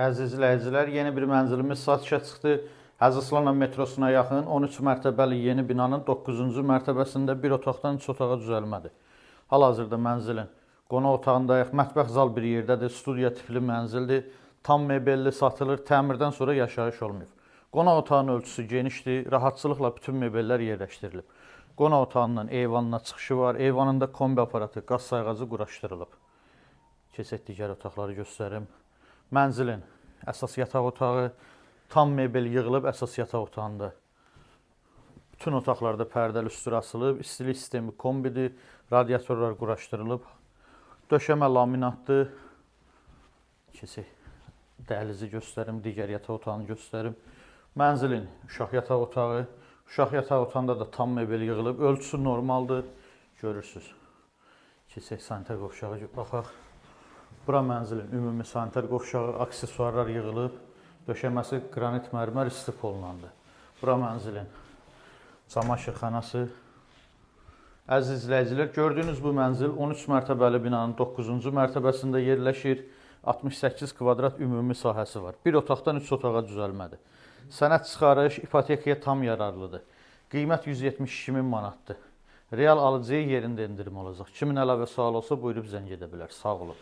Əziz izləyicilər, yeni bir mənzilimiz satışa çıxdı. Həzislanla metrosuna yaxın 13 mərtəbəli yeni binanın 9-cu mərtəbəsində bir otaqdan 3 otağa düzəlmədir. Hal-hazırda mənzilin qonaq otağındayıq. Mətbəx zal bir yerdədir. Studiya tipli mənzildir. Tam mebelli satılır. Təmirdən sonra yaşayış olmayıb. Qonaq otağının ölçüsü genişdir. Rahatçılıqla bütün mebellər yerləşdirilib. Qonaq otağından eyvanına çıxışı var. Eyvanında kombi aparatı, qaz sayğacı quraşdırılıb. Keçək digər otaqları göstərim. Mənzilin əsas yataq otağı, tam mebel yığılıb əsas yataq otağında. Bütün otaqlarda pərdəli üstü asılıb, istilik sistemi kombidir, radiatorlar quraşdırılıb. Döşəmə laminatdır. Keçək dəhlizi göstərim, digər yataq otağını göstərim. Mənzilin uşaq yataq otağı, uşaq yataq otağında da tam mebel yığılıb, ölçüsü normaldır, görürsünüz. Keçək sanitar qovşağı baxaq. Bura mənzilin ümumi sanitar qovşağı, aksesuarlar yığılıb, döşəməsi qranit mərmər istif olunandır. Bura mənzilin çamaşırxanası. Əziz izləyicilər, gördüyünüz bu mənzil 13 mərtəbəli binanın 9-cu mərtəbəsində yerləşir. 68 kvadrat ümumi sahəsi var. Bir otaqdan 3 otağa düzəlmədir. Sənəd çıxarış ipotekaya tam yararlıdır. Qiymət 172.000 manatdır. Real alıcıya yerində endirim olacaq. Kimin əlavə sual olsa buyurub zəng edə bilər. Sağ olun.